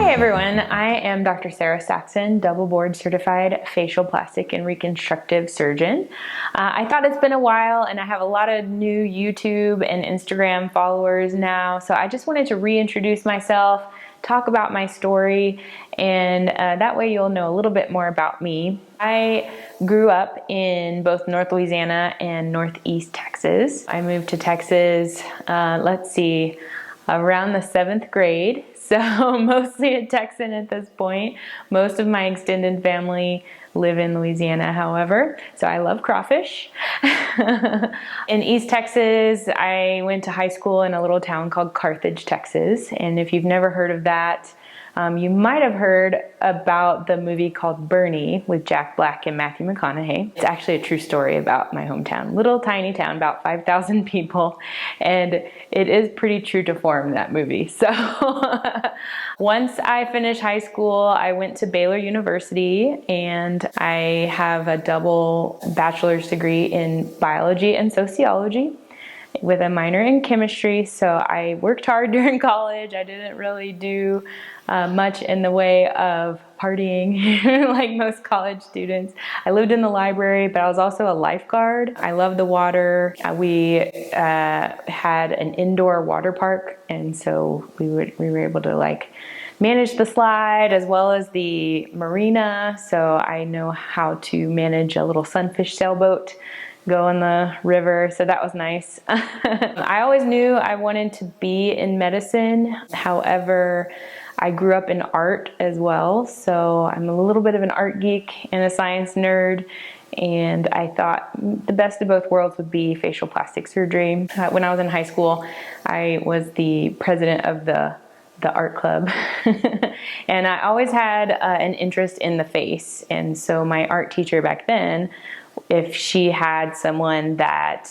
Hi everyone, I am Dr. Sarah Saxon, double board certified facial plastic and reconstructive surgeon. I thought it's been a while and I have a lot of new YouTube and Instagram followers now, so I just wanted to reintroduce myself, talk about my story, and that way you'll know a little bit more about me. I grew up in both North Louisiana and Northeast Texas. I moved to Texas, around the 7th grade. So mostly a Texan at this point. Most of my extended family live in Louisiana, however, so I love crawfish. In East Texas, I went to high school in a little town called Carthage, Texas. And if you've never heard of that, you might have heard about the movie called Bernie with Jack Black and Matthew McConaughey. It's actually a true story about my hometown. Little tiny town, about 5,000 people, and it is pretty true to form, that movie. So once I finished high school, I went to Baylor University, and I have a double bachelor's degree in biology and sociology with a minor in chemistry. So I worked hard during college. I didn't really do much in the way of partying like most college students. I lived in the library, but I was also a lifeguard. I love the water. We had an indoor water park, and so we were able to manage the slide as well as the marina. So I know how to manage a little sunfish sailboat, go in the river, so that was nice. I always knew I wanted to be in medicine. However, I grew up in art as well, so I'm a little bit of an art geek and a science nerd, and I thought the best of both worlds would be facial plastic surgery. When I was in high school, I was the president of the art club and I always had an interest in the face, and so my art teacher back then, if she had someone that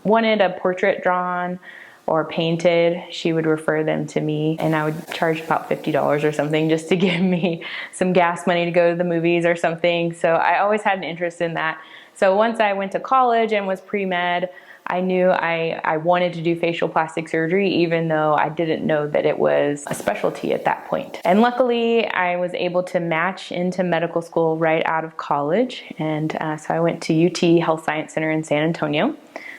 wanted a portrait drawn or painted, she would refer them to me, and I would charge about $50 or something just to give me some gas money to go to the movies or something. So I always had an interest in that. So once I went to college and was pre-med, I knew I wanted to do facial plastic surgery, even though I didn't know that it was a specialty at that point. And luckily, I was able to match into medical school right out of college. And so I went to UT Health Science Center in San Antonio.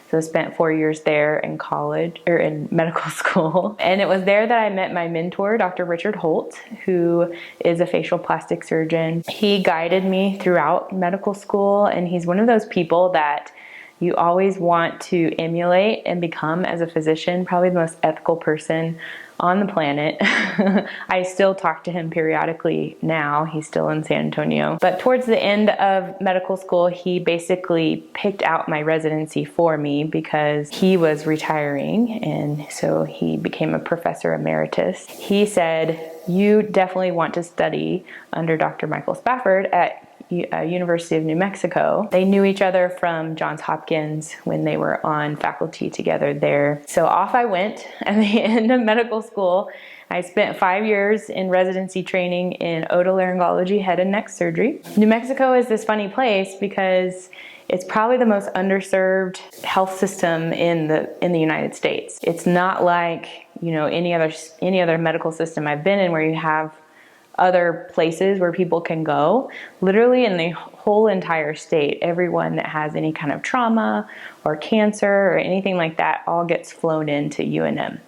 So I spent 4 years there in college, or in medical school. And it was there that I met my mentor, Dr. Richard Holt, who is a facial plastic surgeon. He guided me throughout medical school, and he's one of those people that you always want to emulate and become as a physician, probably the most ethical person on the planet. I still talk to him periodically now. He's still in San Antonio. But towards the end of medical school, he basically picked out my residency for me because he was retiring, and so he became a professor emeritus. He said, "You definitely want to study under Dr. Michael Spafford at University of New Mexico." They knew each other from Johns Hopkins when they were on faculty together there. So off I went at the end of medical school. I spent 5 years in residency training in otolaryngology, head and neck surgery. New Mexico is this funny place because it's probably the most underserved health system in the United States. It's not like, any other medical system I've been in where you have other places where people can go. Literally in the whole entire state, everyone that has any kind of trauma or cancer or anything like that all gets flown into UNM.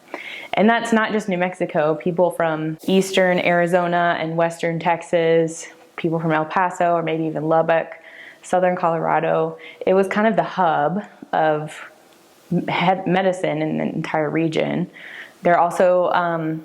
And that's not just New Mexico. People from eastern Arizona and western Texas, people from El Paso or maybe even Lubbock, southern Colorado. It was kind of the hub of medicine in the entire region. There are also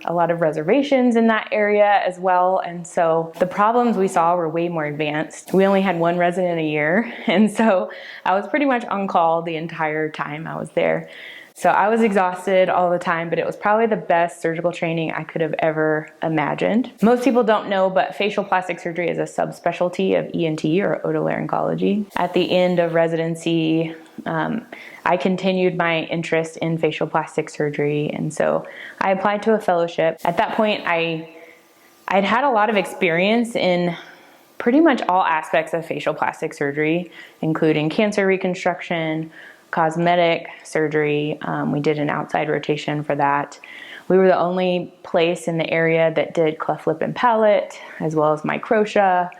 a lot of reservations in that area as well, and so the problems we saw were way more advanced. We only had one resident a year, and so I was pretty much on call the entire time I was there. So I was exhausted all the time, but it was probably the best surgical training I could have ever imagined. Most people don't know, but facial plastic surgery is a subspecialty of ENT or otolaryngology. At the end of residency, I continued my interest in facial plastic surgery, and so I applied to a fellowship. At that point, I'd had a lot of experience in pretty much all aspects of facial plastic surgery, including cancer reconstruction, cosmetic surgery. We did an outside rotation for that. We were the only place in the area that did cleft lip and palate, as well as microtia,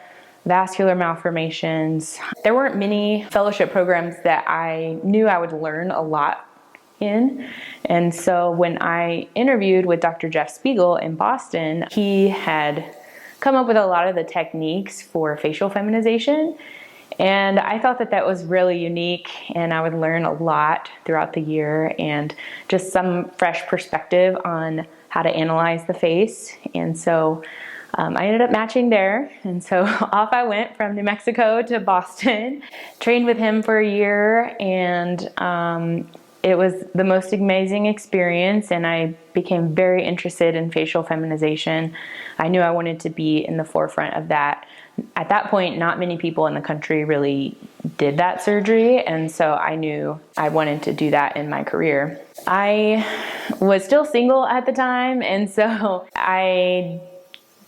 vascular malformations. There weren't many fellowship programs that I knew I would learn a lot in. And so when I interviewed with Dr. Jeff Spiegel in Boston, he had come up with a lot of the techniques for facial feminization. And I thought that that was really unique, and I would learn a lot throughout the year and just some fresh perspective on how to analyze the face. And so I ended up matching there. And so off I went from New Mexico to Boston, trained with him for a year, and it was the most amazing experience, and I became very interested in facial feminization. I knew I wanted to be in the forefront of that. At that point, not many people in the country really did that surgery, and so I knew I wanted to do that in my career. I was still single at the time, and so I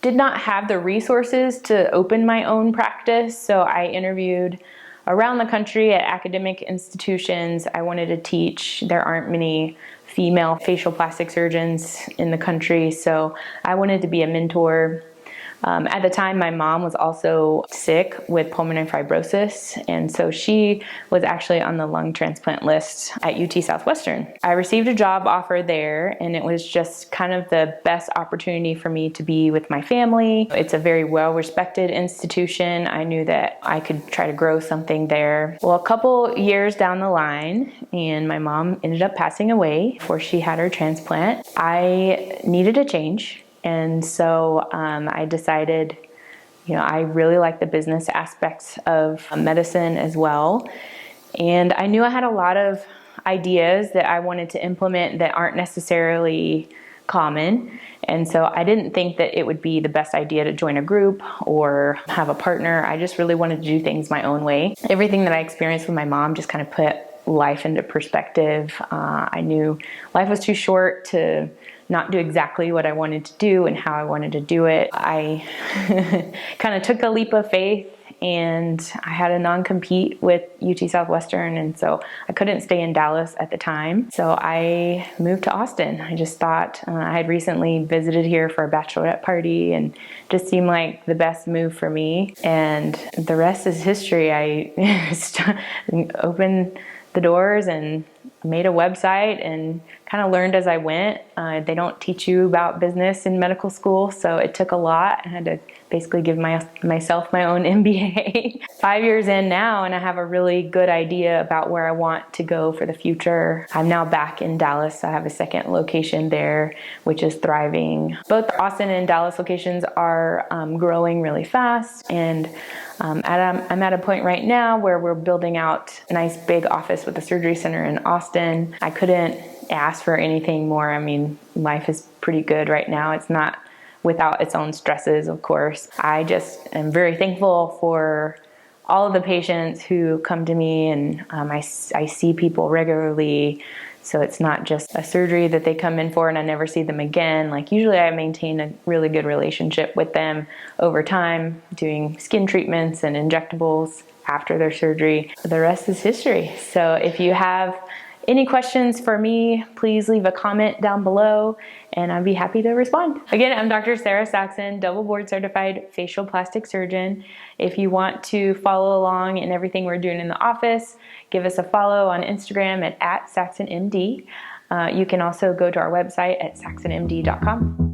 did not have the resources to open my own practice, so I interviewed around the country at academic institutions. I wanted to teach. There aren't many female facial plastic surgeons in the country, so I wanted to be a mentor. At the time, my mom was also sick with pulmonary fibrosis, and so she was actually on the lung transplant list at UT Southwestern. I received a job offer there, and it was just kind of the best opportunity for me to be with my family. It's a very well-respected institution. I knew that I could try to grow something there. Well, a couple years down the line, and my mom ended up passing away before she had her transplant, I needed a change. And so I decided, I really like the business aspects of medicine as well. And I knew I had a lot of ideas that I wanted to implement that aren't necessarily common. And so I didn't think that it would be the best idea to join a group or have a partner. I just really wanted to do things my own way. Everything that I experienced with my mom just kind of put life into perspective. I knew life was too short to not do exactly what I wanted to do and how I wanted to do it. I kind of took a leap of faith, and I had a non-compete with UT Southwestern, and so I couldn't stay in Dallas at the time. So I moved to Austin. I just thought I had recently visited here for a bachelorette party, and just seemed like the best move for me. And the rest is history. I opened the doors and made a website and kind of learned as I went. They don't teach you about business in medical school, so it took a lot. I had to basically give myself my own MBA. 5 years in now, and I have a really good idea about where I want to go for the future. I'm now back in Dallas. I have a second location there, which is thriving. Both the Austin and Dallas locations are growing really fast, and I'm at a point right now where we're building out a nice big office with a surgery center in Austin. I couldn't ask for anything more. I mean, life is pretty good right now. It's not without its own stresses, of course. I just am very thankful for all of the patients who come to me, and I see people regularly. So it's not just a surgery that they come in for and I never see them again. Like, usually I maintain a really good relationship with them over time, doing skin treatments and injectables after their surgery. The rest is history. So if you have any questions for me, please leave a comment down below and I'd be happy to respond. Again, I'm Dr. Sarah Saxon, double board certified facial plastic surgeon. If you want to follow along in everything we're doing in the office, give us a follow on Instagram at SaxonMD. You can also go to our website at saxonmd.com.